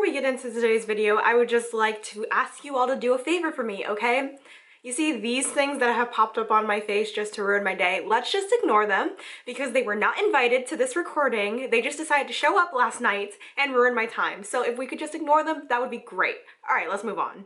we get into today's video, I would just like to ask you all to do a favor for me, okay? You see these things that have popped up on my face just to ruin my day? Let's just ignore them because they were not invited to this recording. They just decided to show up last night and ruin my time. So if we could just ignore them, that would be great. All right, let's move on.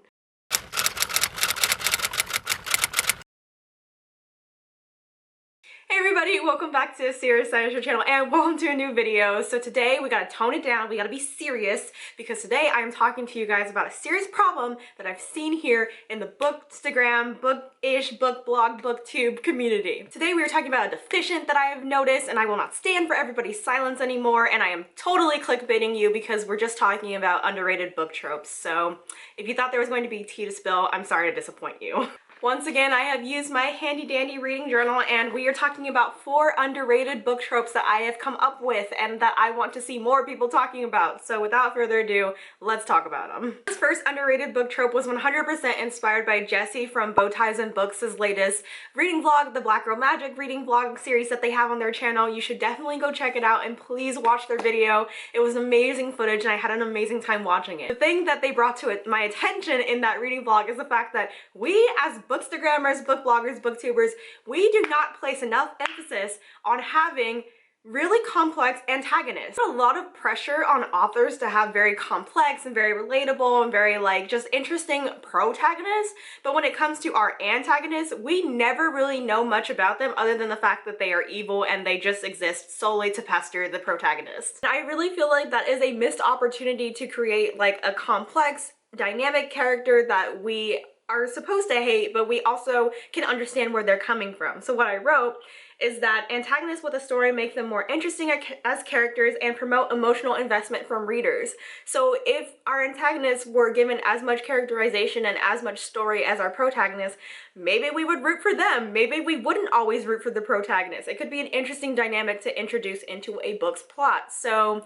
Hey everybody, welcome back to Serious Dinosaur channel and welcome to a new video. So today we gotta tone it down, we gotta be serious because today I'm talking to you guys about a serious problem that I've seen here in the Bookstagram, Book-ish, book blog, booktube community. Today we are talking about a deficient that I have noticed and I will not stand for everybody's silence anymore, and I am totally clickbaiting you because we're just talking about underrated book tropes. So if you thought there was going to be tea to spill, I'm sorry to disappoint you. Once again, I have used my handy dandy reading journal and we are talking about 4 underrated book tropes that I have come up with and that I want to see more people talking about. So without further ado, let's talk about them. This first underrated book trope was 100% inspired by Jessie from Bowties and Books' latest reading vlog, the Black Girl Magic reading vlog series that they have on their channel. You should definitely go check it out and please watch their video. It was amazing footage and I had an amazing time watching it. The thing that they brought to my attention in that reading vlog is the fact that we as bookstagrammers, book bloggers, booktubers, we do not place enough emphasis on having really complex antagonists. There's a lot of pressure on authors to have very complex and very relatable and very just interesting protagonists, but when it comes to our antagonists, we never really know much about them other than the fact that they are evil and they just exist solely to pester the protagonist. And I really feel like that is a missed opportunity to create a complex, dynamic character that we are supposed to hate, but we also can understand where they're coming from. So what I wrote is that antagonists with a story make them more interesting as characters and promote emotional investment from readers. So if our antagonists were given as much characterization and as much story as our protagonists, maybe we would root for them. Maybe we wouldn't always root for the protagonist. It could be an interesting dynamic to introduce into a book's plot. So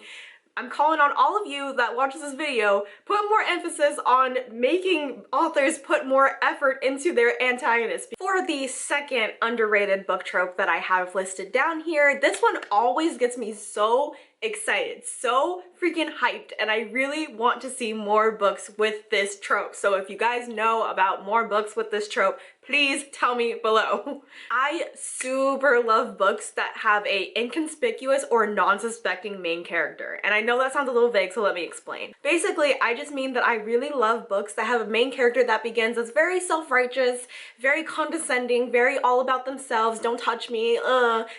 I'm calling on all of you that watch this video, put more emphasis on making authors put more effort into their antagonists. For the second underrated book trope that I have listed down here, this one always gets me so excited, so freaking hyped, and I really want to see more books with this trope. So if you guys know about more books with this trope, please tell me below. I super love books that have a inconspicuous or non-suspecting main character. And I know that sounds a little vague, so let me explain. Basically, I just mean that I really love books that have a main character that begins as very self-righteous, very condescending, very all about themselves, don't touch me,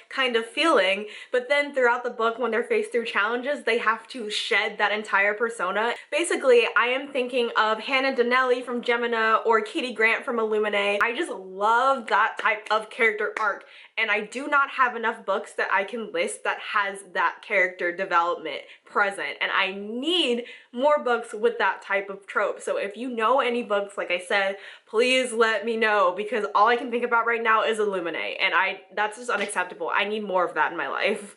kind of feeling. But then throughout the book, when they're faced through challenges, they have to shed that entire persona. Basically, I am thinking of Hannah Donnelly from Gemina or Katie Grant from Illuminae. I just love that type of character arc, and I do not have enough books that I can list that has that character development present, and I need more books with that type of trope. So if you know any books, like I said, please let me know, because all I can think about right now is Illuminae, and that's just unacceptable. I need more of that in my life.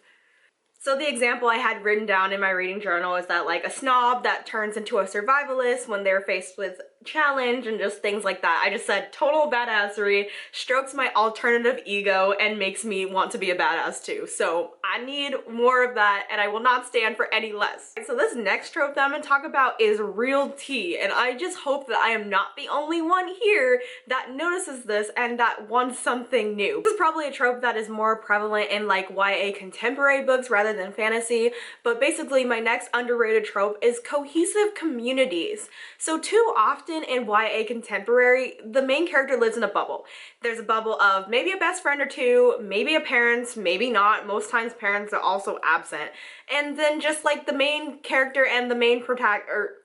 So the example I had written down in my reading journal is that a snob that turns into a survivalist when they're faced with challenge and just things like that. I just said total badassery, strokes my alternative ego and makes me want to be a badass too. So I need more of that and I will not stand for any less. So this next trope that I'm going to talk about is real tea, and I just hope that I am not the only one here that notices this and that wants something new. This is probably a trope that is more prevalent in YA contemporary books rather than fantasy, but basically my next underrated trope is cohesive communities. So too often in YA contemporary, the main character lives in a bubble. There's a bubble of maybe a best friend or two, maybe a parent, maybe not. Most times parents are also absent. And then just the main character and the main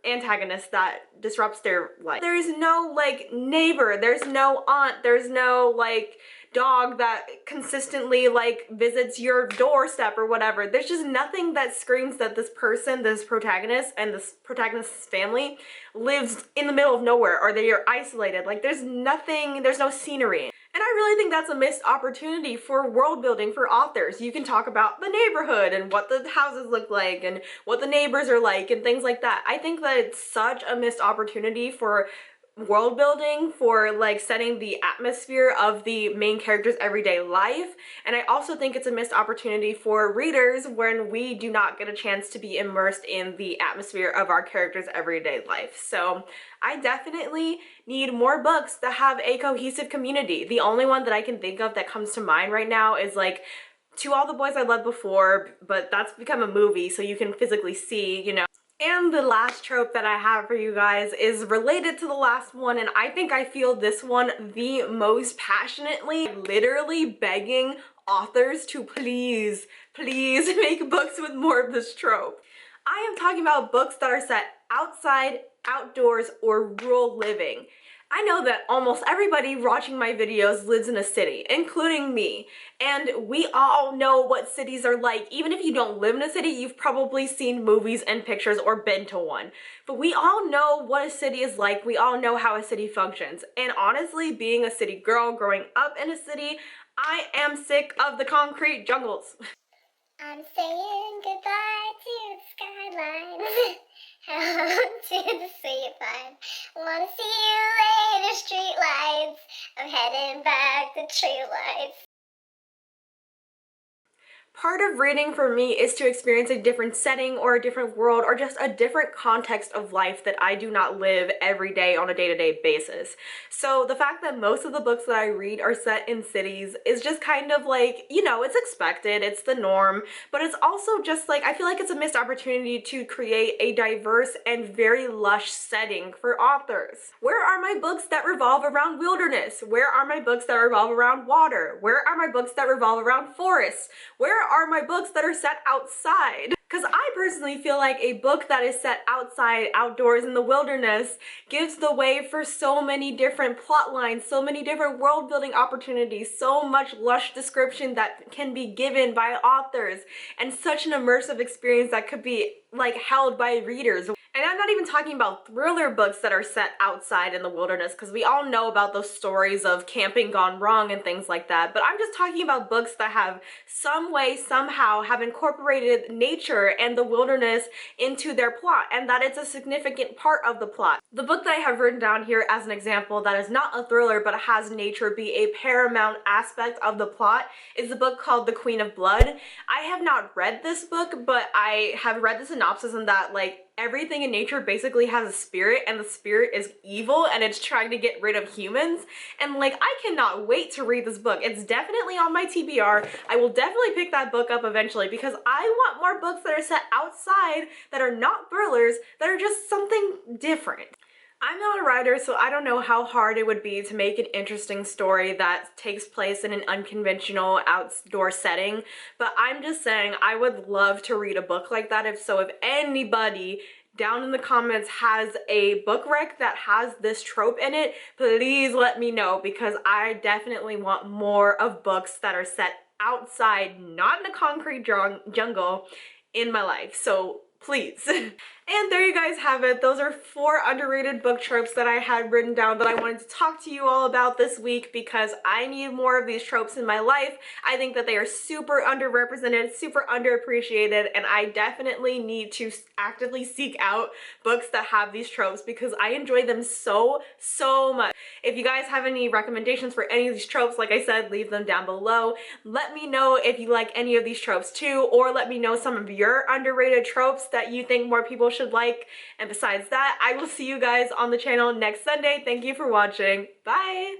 antagonist that disrupts their life. There's no neighbor, there's no aunt, there's no dog that consistently visits your doorstep or whatever. There's just nothing that screams that this person, this protagonist and this protagonist's family lives in the middle of nowhere or they are isolated. There's nothing, there's no scenery. And I really think that's a missed opportunity for world building for authors. You can talk about the neighborhood and what the houses look like and what the neighbors are like and things like that. I think that it's such a missed opportunity for world building for like setting the atmosphere of the main character's everyday life, and I also think it's a missed opportunity for readers when we do not get a chance to be immersed in the atmosphere of our character's everyday life. So I definitely need more books that have a cohesive community. The only one that I can think of that comes to mind right now is like To All the Boys I Loved Before, but that's become a movie so you can physically see, you know. And the last trope that I have for you guys is related to the last one, and I think I feel this one the most passionately, literally begging authors to please, please make books with more of this trope. I am talking about books that are set outside, outdoors, or rural living. I know that almost everybody watching my videos lives in a city, including me, and we all know what cities are like. Even if you don't live in a city, you've probably seen movies and pictures or been to one. But we all know what a city is like, we all know how a city functions, and honestly, being a city girl growing up in a city, I am sick of the concrete jungles. I'm saying goodbye to the skylines. Hello to the sweet line. Wanna see you later, street lights. I'm heading back to tree lights. Part of reading for me is to experience a different setting or a different world or just a different context of life that I do not live every day on a day-to-day basis. So the fact that most of the books that I read are set in cities is just kind of like, you know, it's expected, it's the norm, but it's also just like, I feel like it's a missed opportunity to create a diverse and very lush setting for authors. Where are my books that revolve around wilderness? Where are my books that revolve around water? Where are my books that revolve around forests? Where are my books that are set outside? Because I personally feel like a book that is set outside, outdoors, in the wilderness gives the way for so many different plot lines, so many different world building opportunities, so much lush description that can be given by authors, and such an immersive experience that could be like held by readers. And I'm not even talking about thriller books that are set outside in the wilderness, because we all know about those stories of camping gone wrong and things like that, but I'm just talking about books that have some way, somehow have incorporated nature and the wilderness into their plot, and that it's a significant part of the plot. The book that I have written down here as an example that is not a thriller but has nature be a paramount aspect of the plot is the book called The Queen of Blood. I have not read this book, but I have read the synopsis and that like everything in nature basically has a spirit, and the spirit is evil and it's trying to get rid of humans, and like I cannot wait to read this book. It's definitely on my TBR. I will definitely pick that book up eventually because I want more books that are set outside, that are not thrillers, that are just something different. I'm not a writer, so I don't know how hard it would be to make an interesting story that takes place in an unconventional outdoor setting, but I'm just saying I would love to read a book like that. If anybody down in the comments has a book rec that has this trope in it, please let me know, because I definitely want more of books that are set outside, not in a concrete jungle, in my life. So please. And there you guys have it. Those are 4 underrated book tropes that I had written down that I wanted to talk to you all about this week, because I need more of these tropes in my life. I think that they are super underrepresented, super underappreciated, and I definitely need to actively seek out books that have these tropes because I enjoy them so much. If you guys have any recommendations for any of these tropes, like I said, leave them down below. Let me know if you like any of these tropes too, or let me know some of your underrated tropes that you think more people should like. And besides that, I will see you guys on the channel next Sunday. Thank you for watching. Bye!